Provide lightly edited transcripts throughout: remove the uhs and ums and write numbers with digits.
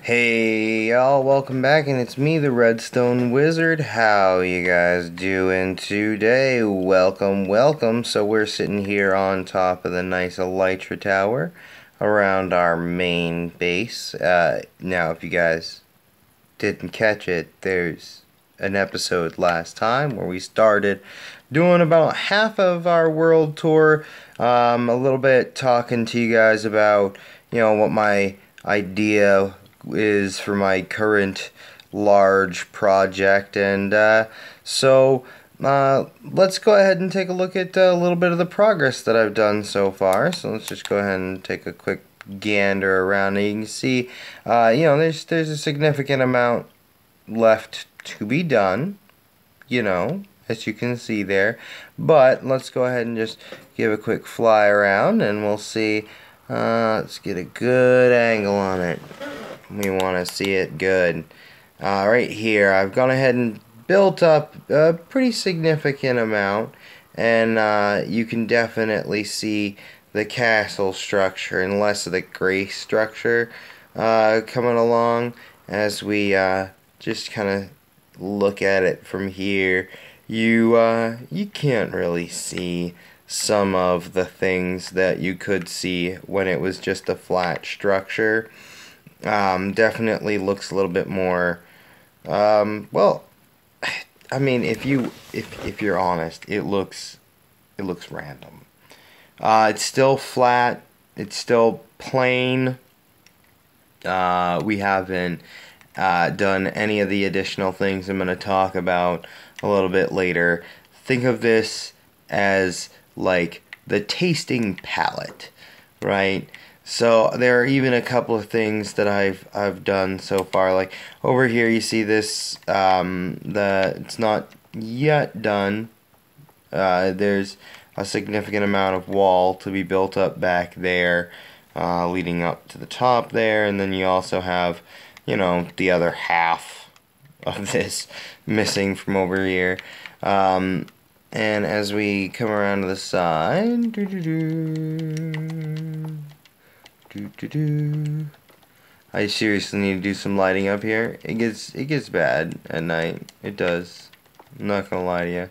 Hey y'all, welcome back, and it's me, the Redstone Wizard. How you guys doing today? Welcome. So we're sitting here on top of the nice Elytra Tower around our main base. Now, if you guys didn't catch it, there's an episode last time where we started doing about half of our world tour. A little bit talking to you guys about, what my idea is for my current large project, and let's go ahead and take a look at a little bit of the progress that I've done so far. So let's just go ahead and take a quick gander around, and you can see there's a significant amount left to be done, as you can see there. But let's go ahead and just give a quick fly around, and we'll see. Let's get a good angle on it. We want to see it good. Right here, I've gone ahead and built up a pretty significant amount, and you can definitely see the castle structure and less of the gray structure coming along as we just kind of look at it from here. You can't really see some of the things that you could see when it was just a flat structure. Definitely looks a little bit more, well, I mean, if you're honest, it looks random. It's still flat, it's still plain. We haven't done any of the additional things I'm going to talk about a little bit later. Think of this as like the tasting palette, right? So there are even a couple of things that I've done so far. Like over here, you see this. It's not yet done. There's a significant amount of wall to be built up back there, leading up to the top there, and then you also have, the other half of this missing from over here. And as we come around to the side, I seriously need to do some lighting up here. It gets bad at night. It does. I'm not gonna lie to you.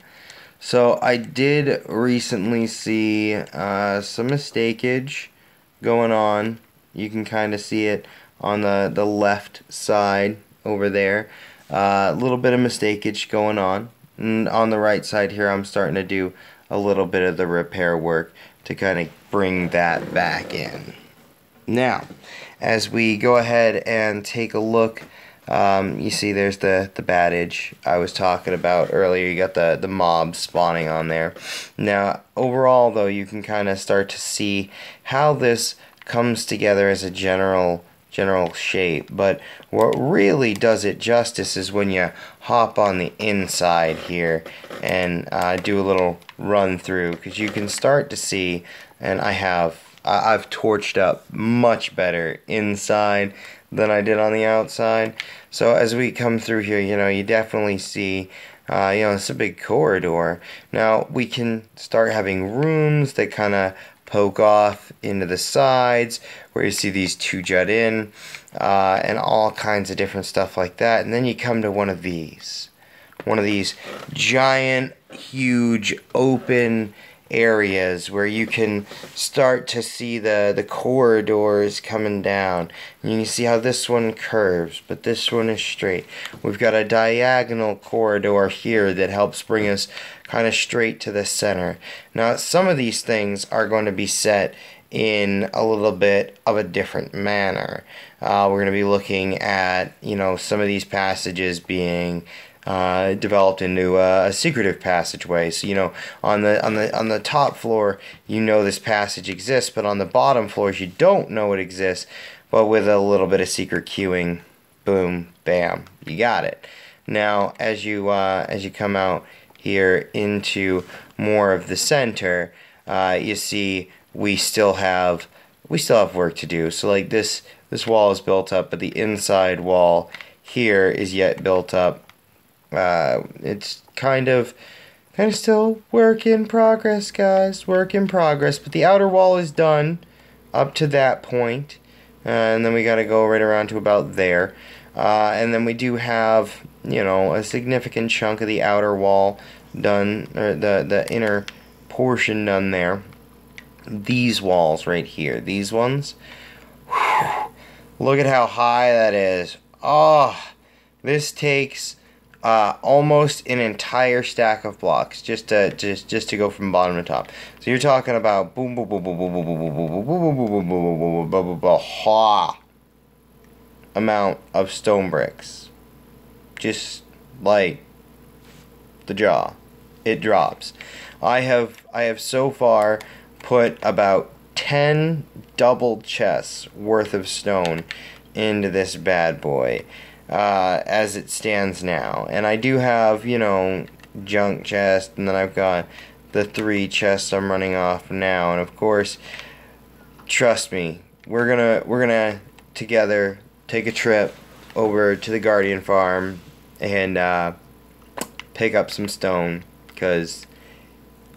So I did recently see some mistakeage going on. You can kind of see it on the left side over there. A little bit of mistakeage going on. And on the right side here, I'm starting to do a little bit of the repair work to kind of bring that back in. Now, as we go ahead and take a look, you see there's the battage I was talking about earlier. You got the mob spawning on there. Now, overall, though, you can kind of start to see how this comes together as a general shape. But what really does it justice is when you hop on the inside here and do a little run through, because you can start to see, and I've torched up much better inside than I did on the outside. So as we come through here, you definitely see, it's a big corridor. Now we can start having rooms that kind of poke off into the sides, where you see these two jut in, and all kinds of different stuff like that. And then you come to one of these giant, huge, open areas where you can start to see the corridors coming down. And you can see how this one curves, but this one is straight. We've got a diagonal corridor here that helps bring us kind of straight to the center. Now, some of these things are going to be set in a little bit of a different manner. We're going to be looking at, some of these passages being developed into a secretive passageway. So on the top floor, this passage exists, but on the bottom floors you don't know it exists. But with a little bit of secret queuing, boom, bam, you got it. Now as you come out here into more of the center, you see we still have work to do. So like this wall is built up, but the inside wall here is yet built up. It's kind of still work in progress, guys. Work in progress. But the outer wall is done up to that point. and then we got to go right around to about there. And then we do have, you know, a significant chunk of the outer wall done, or the inner portion done there. These walls right here, these ones, whew, look at how high that is. Oh, this takes almost an entire stack of blocks just to go from bottom to top. So you're talking about boom boom boom boom boom boom boom boom boom boom boom boom boom boom boom boom boom ha amount of stone bricks. Just like the jaw, it drops. I have so far put about 10 double chests worth of stone into this bad boy as it stands now. And I do have, you know, junk chest, and then I've got the 3 chests I'm running off now. And of course, trust me, we're gonna together take a trip over to the Guardian Farm and pick up some stone, because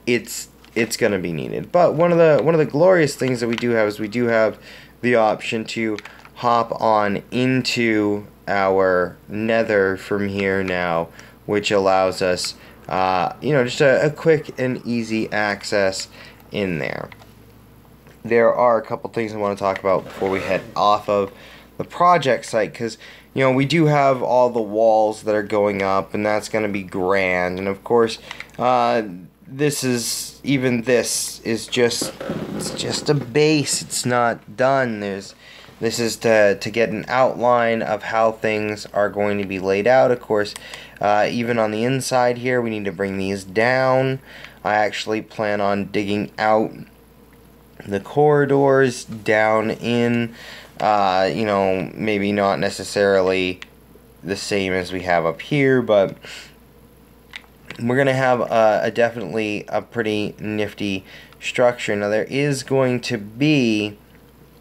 it's gonna be needed. But one of the glorious things that we do have is we do have the option to hop on into our nether from here now, which allows us you know, just a quick and easy access in there. There are a couple things I want to talk about before we head off of the project site, because, you know, we do have all the walls that are going up, and that's going to be grand. And of course, this is just a base. It's not done. This is to get an outline of how things are going to be laid out. Of course, even on the inside here, we need to bring these down. I actually plan on digging out the corridors down in, you know, maybe not necessarily the same as we have up here, but we're going to have definitely a pretty nifty structure. Now, there is going to be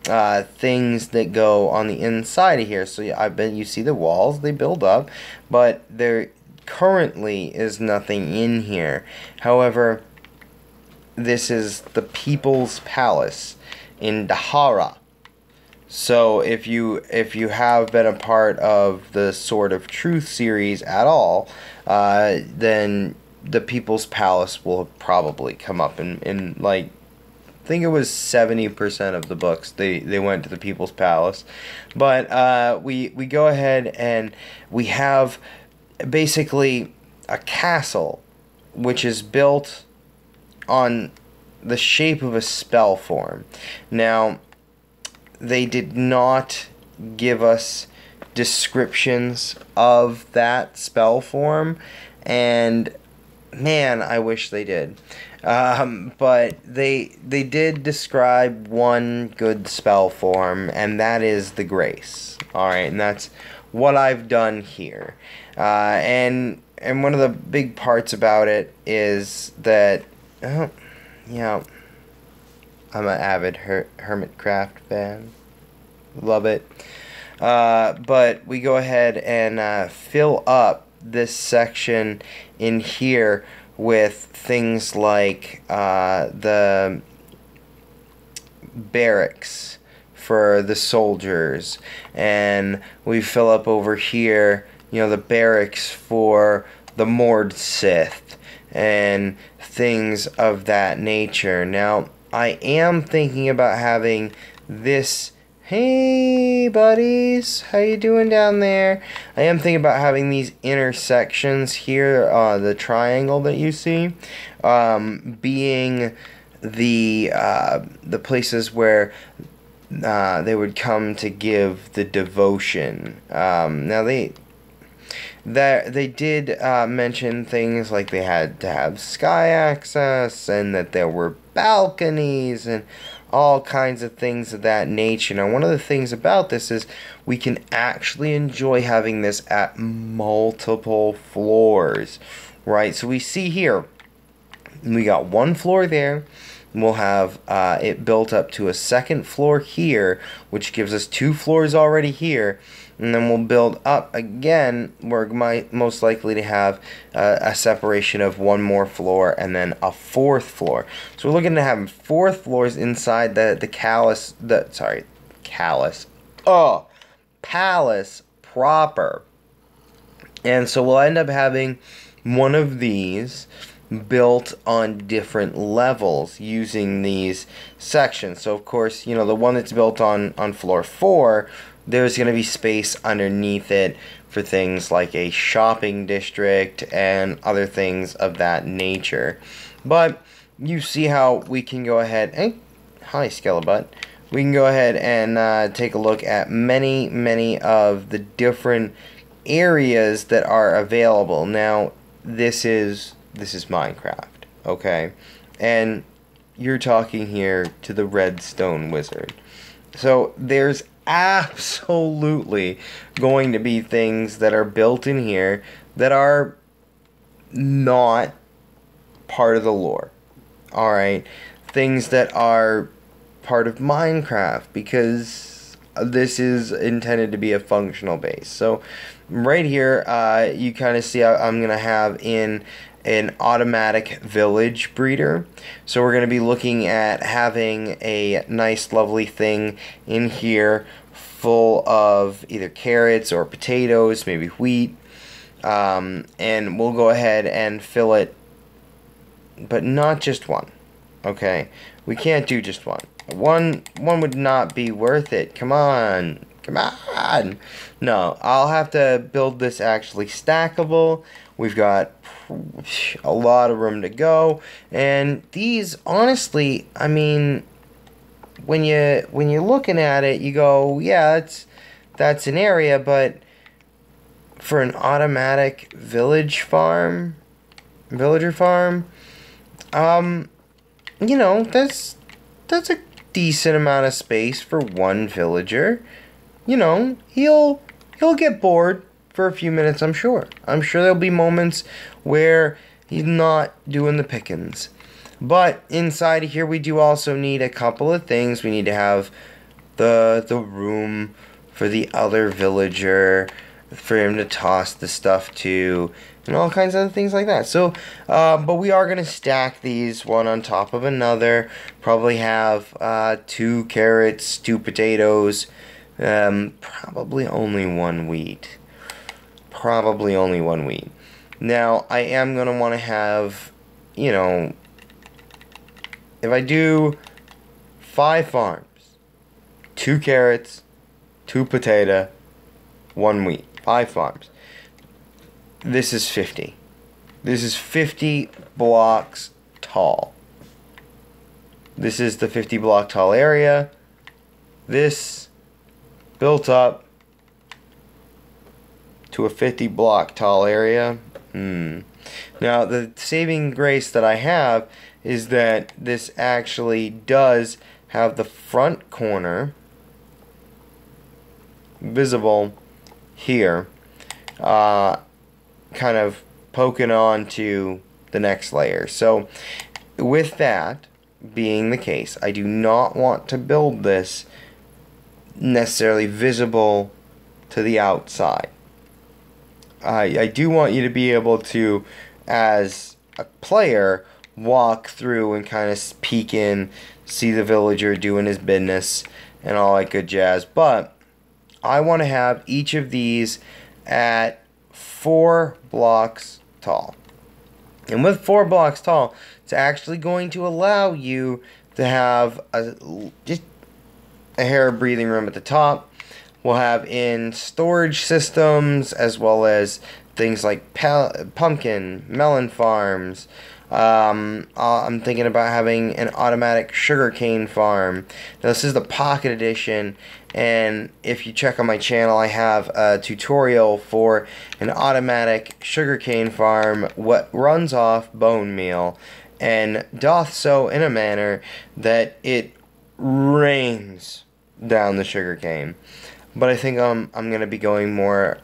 things that go on the inside of here. So I bet you see the walls, they build up, but there currently is nothing in here. However, this is the People's Palace in Dahara. So if you have been a part of the Sword of Truth series at all, then the People's Palace will probably come up in like, I think it was 70% of the books they went to the People's Palace. But we go ahead and we have basically a castle which is built on the shape of a spell form. Now, they did not give us descriptions of that spell form, and man, I wish they did. But they did describe one good spell form, and that is the Grace. Alright, and that's what I've done here. And one of the big parts about it is that, yeah, I'm an avid Hermitcraft fan. Love it. But we go ahead and fill up this section in here with things like the barracks for the soldiers, and we fill up over here, you know, the barracks for the Mord Sith and things of that nature. Now, I am thinking about having this. Hey buddies, how you doing down there? I am thinking about having these intersections here, the triangle that you see, being the places where they would come to give the devotion. Now they did mention things like they had to have sky access, and that there were balconies and all kinds of things of that nature. Now, one of the things about this is we can actually enjoy having this at multiple floors, right? So we see here, we got one floor there. We'll have it built up to a second floor here, which gives us 2 floors already here. And then we'll build up again. We're most likely to have a separation of 1 more floor and then a 4th floor. So we're looking to have 4 floors inside the palace proper. And so we'll end up having one of these built on different levels using these sections. So of course, you know, the one that's built on floor 4, there's going to be space underneath it for things like a shopping district and other things of that nature. But you see how we can go ahead and, hi Skelebutt, we can go ahead and take a look at many of the different areas that are available. Now, this is Minecraft, okay? And you're talking here to the Redstone Wizard. So there's absolutely going to be things that are built in here that are not part of the lore. Alright? Things that are part of Minecraft, because this is intended to be a functional base. So right here, you kind of see I'm going to have in an automatic village breeder. So we're going to be looking at having a nice lovely thing in here full of either carrots or potatoes, maybe wheat, and we'll go ahead and fill it, but not just one. Okay, we can't do just one. One would not be worth it. Come on. No, I'll have to build this actually stackable. We've got a lot of room to go, and these, honestly, I mean, when you're looking at it, you go, yeah, that's an area, but for an automatic villager farm, you know, that's a decent amount of space for one villager. You know, he'll get bored for a few minutes, I'm sure. I'm sure there'll be moments where he's not doing the pickings. But inside of here, we do also need a couple of things. We need to have the room for the other villager, for him to toss the stuff to, and all kinds of things like that. So, but we are going to stack these one on top of another. Probably have 2 carrots, 2 potatoes, probably only 1 wheat. Now, I am going to want to have, you know, if I do 5 farms, 2 carrots, 2 potato, 1 wheat, 5 farms. This is 50. This is 50 blocks tall. This is the 50 block tall area. This built up to a 50 block tall area. Now, the saving grace that I have is that this actually does have the front corner visible here, kind of poking on to the next layer. So with that being the case, I do not want to build this necessarily visible to the outside. I do want you to be able to, as a player, walk through and kind of peek in, see the villager doing his business and all that good jazz. But I want to have each of these at 4 blocks tall. And with 4 blocks tall, it's actually going to allow you to have just a hair of breathing room at the top. We'll have in storage systems, as well as things like pumpkin, melon farms. I'm thinking about having an automatic sugarcane farm. Now, this is the Pocket Edition, and if you check on my channel, I have a tutorial for an automatic sugarcane farm, what runs off bone meal, and doth so in a manner that it rains down the sugarcane. But I think I'm going to be going more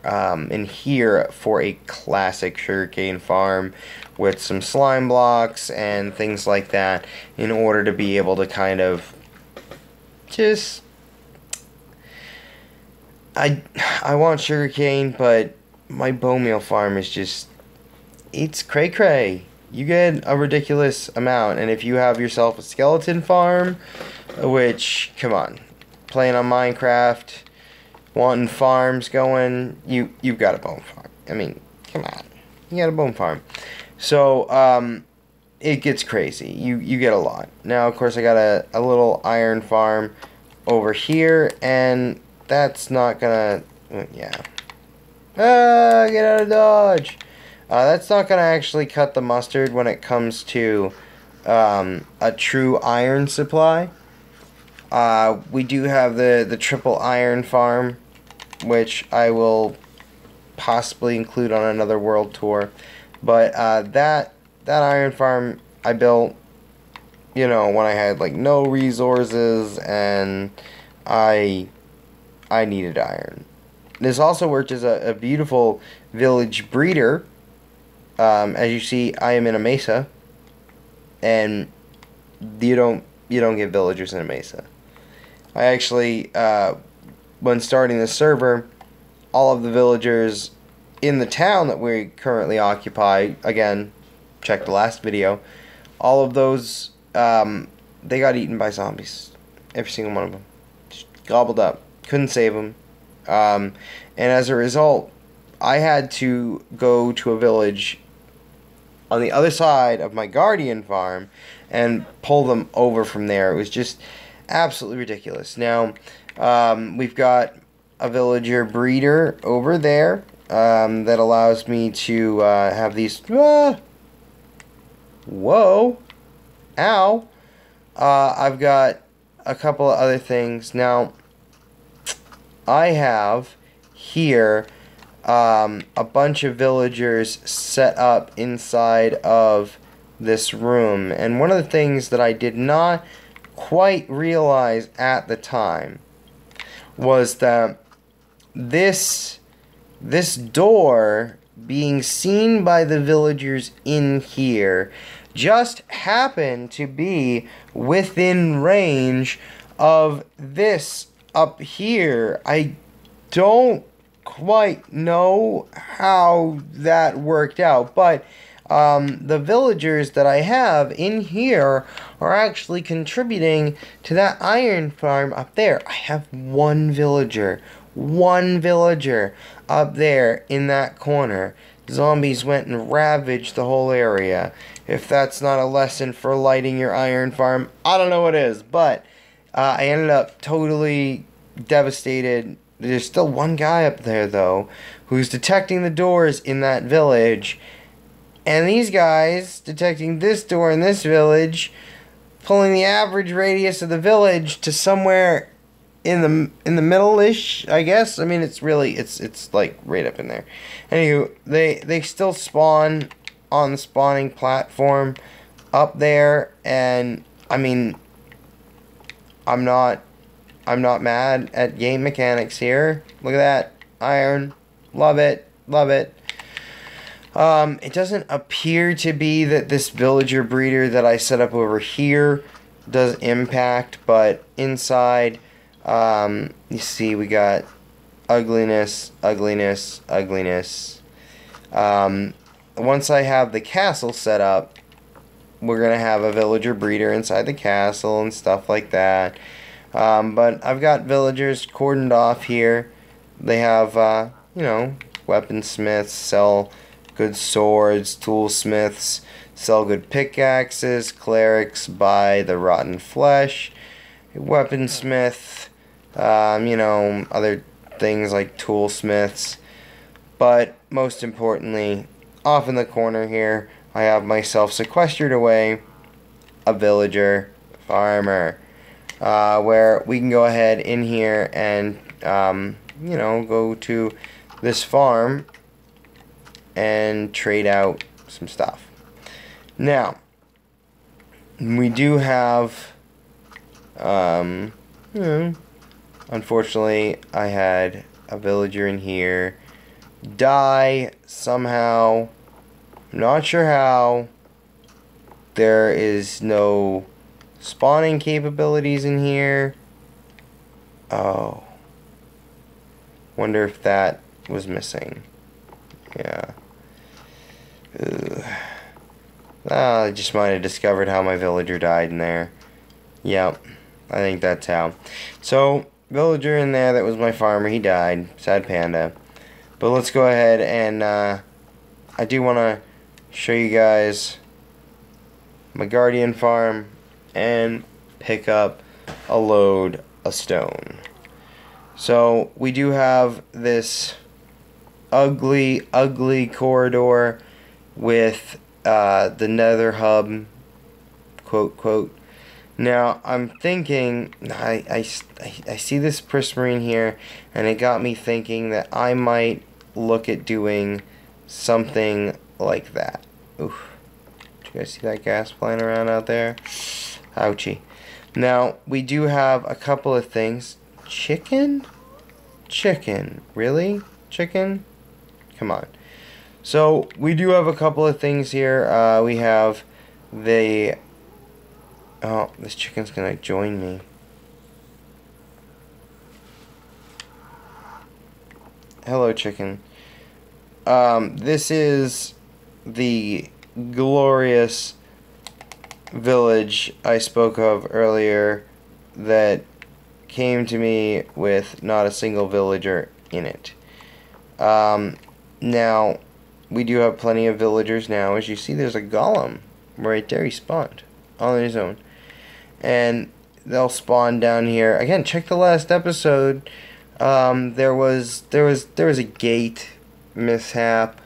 in here for a classic sugarcane farm with some slime blocks and things like that, in order to be able to kind of just... I want sugarcane, but my bone meal farm is just... it's cray-cray. You get a ridiculous amount, and if you have yourself a skeleton farm, which, come on, playing on Minecraft... wanting farms going, you've got a bone farm. I mean, come on, you got a bone farm. So it gets crazy. You get a lot. Now, of course, I got a little iron farm over here, and that's not gonna, yeah. Get out of Dodge. That's not gonna actually cut the mustard when it comes to a true iron supply. We do have the triple iron farm, which I will possibly include on another world tour. But that iron farm I built, you know, when I had like no resources and I needed iron. This also worked as a beautiful village breeder. As you see, I am in a mesa, and you don't get villagers in a mesa. I actually, when starting the server, all of the villagers in the town that we currently occupy, again, check the last video, all of those, they got eaten by zombies. Every single one of them. Just gobbled up. Couldn't save them. And as a result, I had to go to a village on the other side of my guardian farm and pull them over from there. It was just absolutely ridiculous. Now, we've got a villager breeder over there that allows me to have these... whoa! Ow! I've got a couple of other things. Now, I have here a bunch of villagers set up inside of this room. And one of the things that I did not quite realize at the time was that this door being seen by the villagers in here just happened to be within range of this up here. I don't quite know how that worked out, but the villagers that I have in here are actually contributing to that iron farm up there. I have one villager up there in that corner. Zombies went and ravaged the whole area. If that's not a lesson for lighting your iron farm, I don't know what is. But I ended up totally devastated. There's still one guy up there, though, who's detecting the doors in that village. And these guys detecting this door in this village, pulling the average radius of the village to somewhere in the middle-ish, I guess. I mean, it's like right up in there. Anywho, they still spawn on the spawning platform up there, and I mean, I'm not mad at game mechanics here. Look at that. Iron. Love it. Love it. It doesn't appear to be that this villager breeder that I set up over here does impact, but inside, you see we got ugliness, ugliness, ugliness. Once I have the castle set up, we're going to have a villager breeder inside the castle and stuff like that. But I've got villagers cordoned off here. They have, you know, weaponsmiths, sell good swords, toolsmiths, sell good pickaxes, clerics buy the rotten flesh, weaponsmith, you know, other things like toolsmiths. But most importantly, off in the corner here, I have myself sequestered away a villager farmer. Where we can go ahead in here and, you know, go to this farm and trade out some stuff. Now, we do have, you know, unfortunately, I had a villager in here die somehow. I'm not sure how. There is no spawning capabilities in here. Oh. Wonder if that was missing. Yeah. Ugh. I just might have discovered how my villager died in there. Yep. I think that's how. So, villager in there that was my farmer. He died. Sad panda. But let's go ahead and I do want to show you guys my guardian farm and pick up a load of stone. So we do have this ugly corridor with the nether hub, quote quote. Now I'm thinking, I see this prismarine here, and it got me thinking that I might look at doing something like that. Oof. Did you guys see that gas flying around out there? Ouchie. Now, we do have a couple of things. Chicken? Chicken. Really? Chicken? Come on. So, we do have a couple of things here. We have the... Oh, this chicken's gonna join me. Hello, chicken. This is the glorious village I spoke of earlier that came to me with not a single villager in it. Now, we do have plenty of villagers now. As you see, there's a golem right there. He spawned on his own. And they'll spawn down here. Again, check the last episode. There was a gate mishap.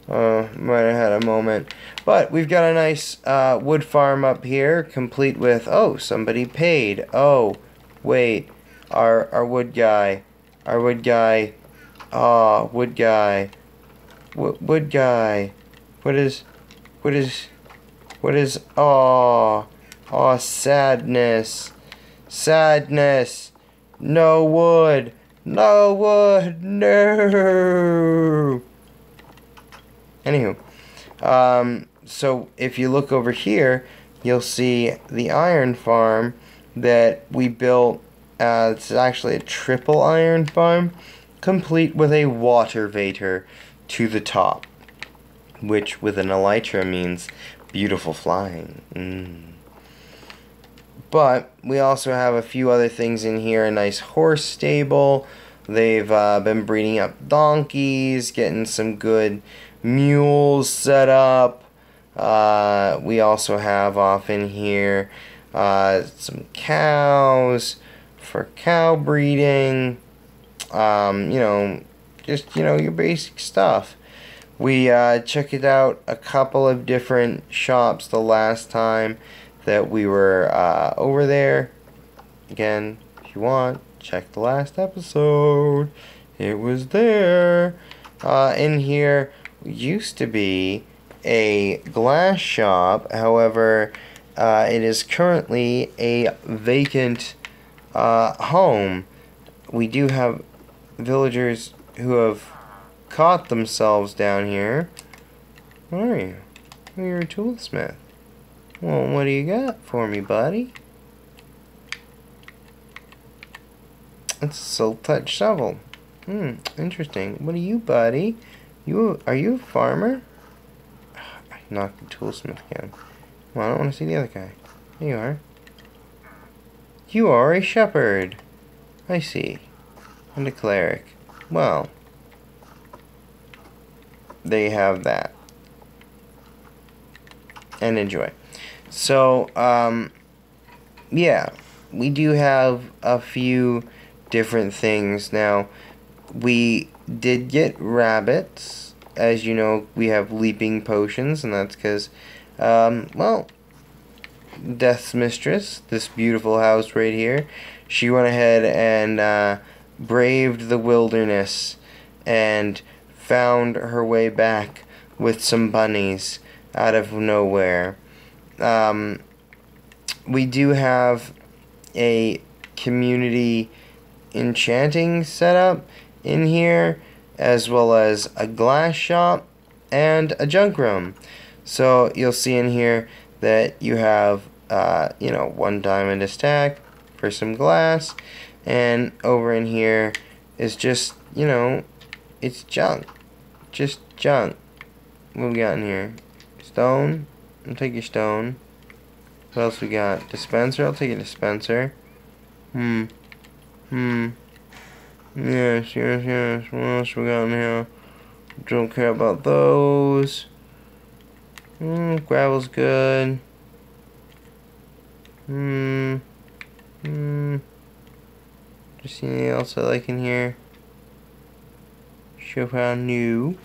Might have had a moment. But we've got a nice wood farm up here, complete with, oh, somebody paid. Oh, wait, our wood guy. Wood guy. What is, sadness. Sadness. No wood. No wood. No. Anywho, so if you look over here, you'll see the iron farm that we built. It's actually a triple iron farm, complete with a water vator to the top, which with an elytra means beautiful flying. But we also have a few other things in here. A nice horse stable. They've been breeding up donkeys, getting some good mules set up. We also have off in here some cows for cow breeding. Just your basic stuff. We checked out a couple of different shops the last time that we were over there. Again, if you want, check the last episode. It was there. In here used to be a glass shop. However, it is currently a vacant home. We do have villagers who have caught themselves down here. What are you? You're a toolsmith. Well, what do you got for me, buddy? It's a silk touch shovel. Interesting. What are you, buddy? Are you a farmer? I knocked the toolsmith again. Well, I don't want to see the other guy. There you are. You are a shepherd. I see. And a cleric. Well, there you have that. And enjoy. So, yeah, we do have a few different things. Now, we did get rabbits. As you know, we have leaping potions, and that's because, well, Death's Mistress, this beautiful house right here, she went ahead and braved the wilderness and found her way back with some bunnies out of nowhere. We do have a community enchanting setup in here, as well as a glass shop and a junk room. So you'll see in here that you have 1 diamond a stack for some glass, and over in here is just it's junk, just junk. What we got in here? Stone. I'll take your stone. What else we got? Dispenser. I'll take a dispenser. Yes, yes, yes. What else we got in here? Don't care about those. Gravel's good. Just anything else I like in here? Chopin new.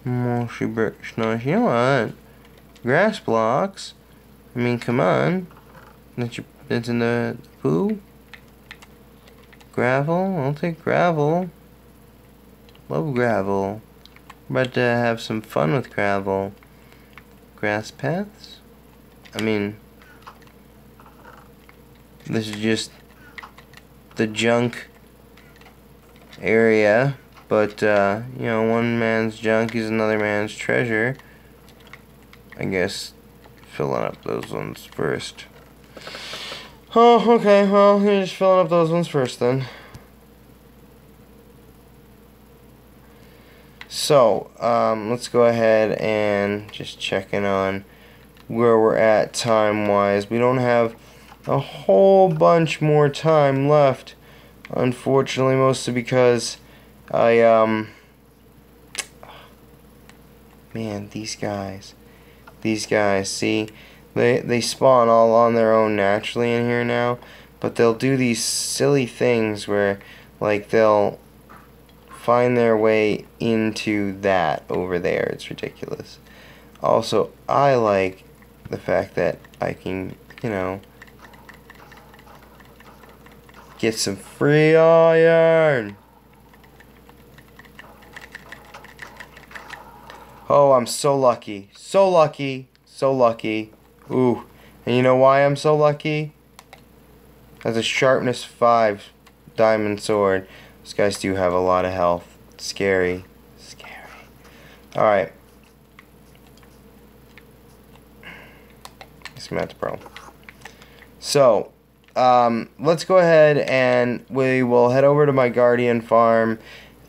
Mossy bricks, nice. You know what? Grass blocks. I mean, come on. That's in the poo. Gravel. I'll take gravel. Love gravel. About to have some fun with gravel. Grass paths. I mean, this is just the junk area, but you know, one man's junk is another man's treasure. I guess filling up those ones first. Oh, okay, well, you're just filling up those ones first then. So, let's go ahead and just check in on where we're at time-wise. We don't have a whole bunch more time left, unfortunately, mostly because man, these guys, see, they spawn all on their own naturally in here now, but they'll do these silly things where, like, they'll find their way into that over there. It's ridiculous. Also, I like the fact that I can, you know, get some free iron. Oh, I'm so lucky. So lucky. So lucky. Ooh. And you know why I'm so lucky? That's a sharpness 5 diamond sword. These guys do have a lot of health. Scary. Scary. Alright. Guess I'm at the pro. So, let's go ahead and we will head over to my guardian farm,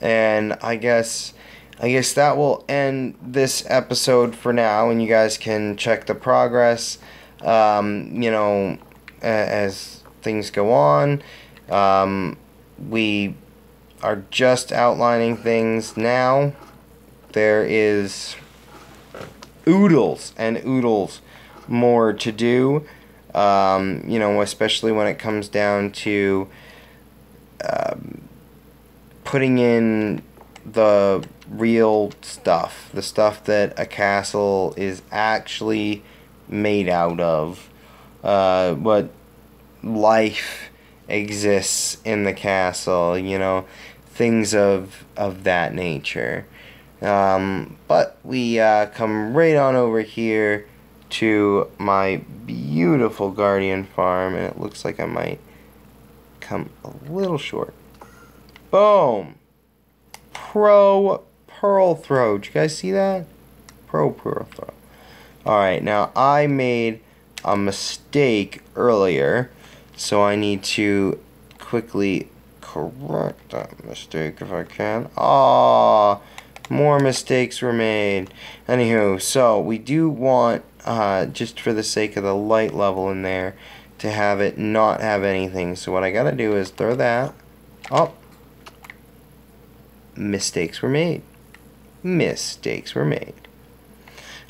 and I guess that will end this episode for now, and you guys can check the progress, you know, as things go on. We are just outlining things now. There is oodles and oodles more to do. You know, especially when it comes down to putting in the real stuff, the stuff that a castle is actually made out of, what life exists in the castle, you know, things of that nature. But we come right on over here to my beautiful guardian farm, and it looks like I might come a little short. Boom! Pro pearl throw. Did you guys see that? Pro pearl throw. Alright, now I made a mistake earlier, so I need to quickly correct that mistake if I can. Ah, more mistakes were made. Anywho, so we do want, just for the sake of the light level in there, to have it not have anything. So what I gotta do is throw that up. Mistakes were made. Mistakes were made.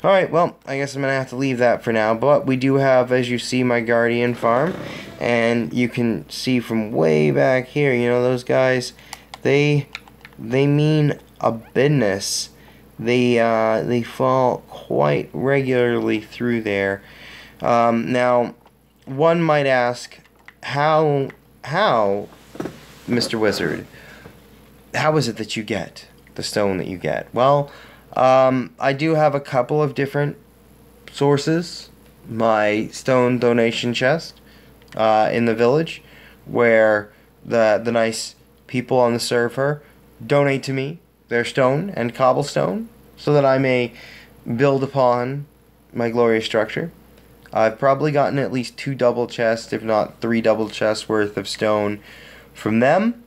Alright, well, I guess I'm going to have to leave that for now, but we do have, as you see, my guardian farm, and you can see from way back here, you know, those guys, they mean a business. They fall quite regularly through there. Now, one might ask, how, Mr. Wizard, how is it that you get the stone that you get? Well, I do have a couple of different sources. My stone donation chest in the village, where the nice people on the server donate to me their stone and cobblestone so that I may build upon my glorious structure. I've probably gotten at least 2 double chests, if not 3 double chests worth of stone from them.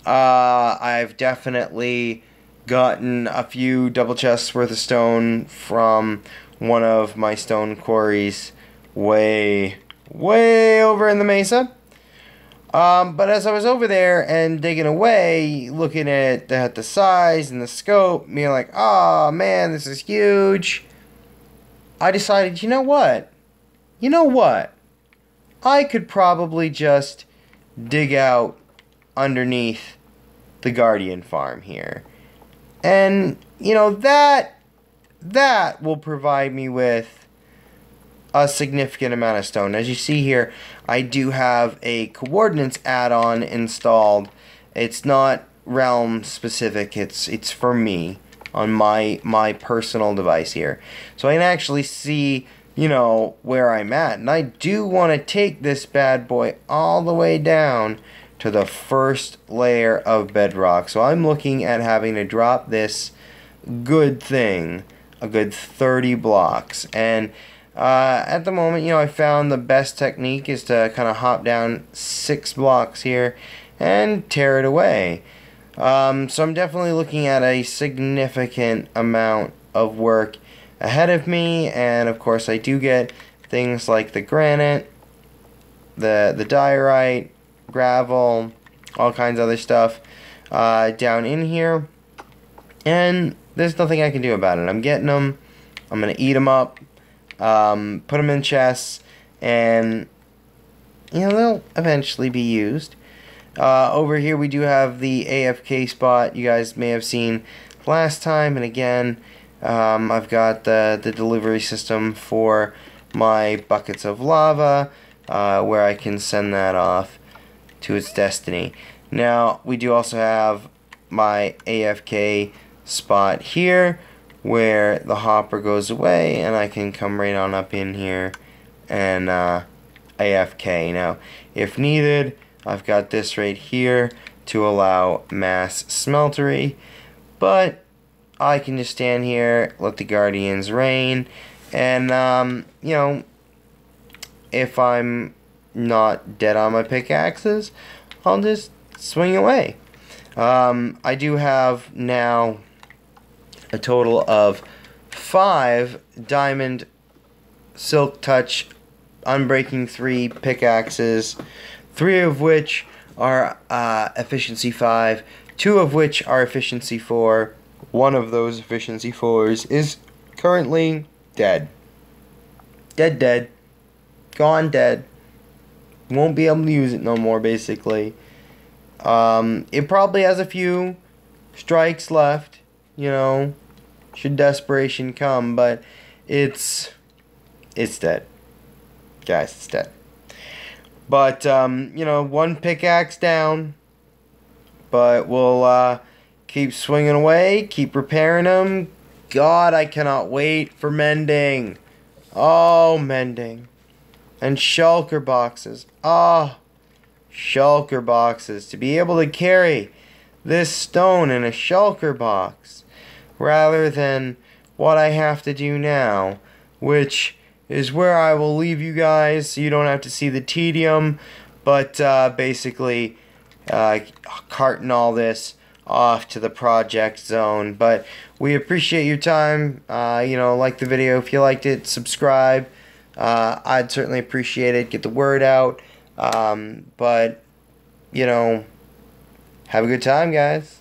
I've definitely gotten a few double chests worth of stone from one of my stone quarries way over in the mesa. But as I was over there and digging away, looking at the size and the scope, being like, oh man, this is huge, I decided, you know what? You know what? I could probably just dig out underneath the Guardian farm here. And, you know, that will provide me with a significant amount of stone. As you see here, I do have a coordinates add-on installed. It's not realm specific, it's for me on my personal device here. So I can actually see, you know, where I'm at. And I do want to take this bad boy all the way down to the first layer of bedrock. So I'm looking at having to drop this good thing a good 30 blocks. And at the moment, you know, I found the best technique is to kind of hop down 6 blocks here and tear it away. So I'm definitely looking at a significant amount of work ahead of me, and of course I do get things like the granite, the diorite, gravel, all kinds of other stuff down in here, and there's nothing I can do about it. I'm getting them, I'm gonna eat them up, put them in chests, and you know, they'll eventually be used. Over here we do have the AFK spot you guys may have seen last time, and again I've got the delivery system for my buckets of lava where I can send that off to its destiny. Now we do also have my AFK spot here where the hopper goes away and I can come right on up in here and AFK. Now if needed, I've got this right here to allow mass smeltery, but I can just stand here, let the Guardians rain, and you know, if I'm not dead on my pickaxes, I'll just swing away. I do have now a total of 5 Diamond Silk Touch Unbreaking 3 pickaxes, 3 of which are efficiency 5, 2 of which are efficiency 4. One of those efficiency 4s is currently dead. Dead. Gone dead. Won't be able to use it no more, basically. It probably has a few strikes left, you know, should desperation come, but it's dead. Guys, it's dead. But, you know, 1 pickaxe down, but we'll keep swinging away, keep repairing them. God, I cannot wait for mending. Oh, mending. And shulker boxes. Ah, shulker boxes. To be able to carry this stone in a shulker box rather than what I have to do now, which is where I will leave you guys so you don't have to see the tedium, but basically carting all this off to the project zone. But we appreciate your time. You know, like the video if you liked it, subscribe. I'd certainly appreciate it. Get the word out. But you know, have a good time, guys.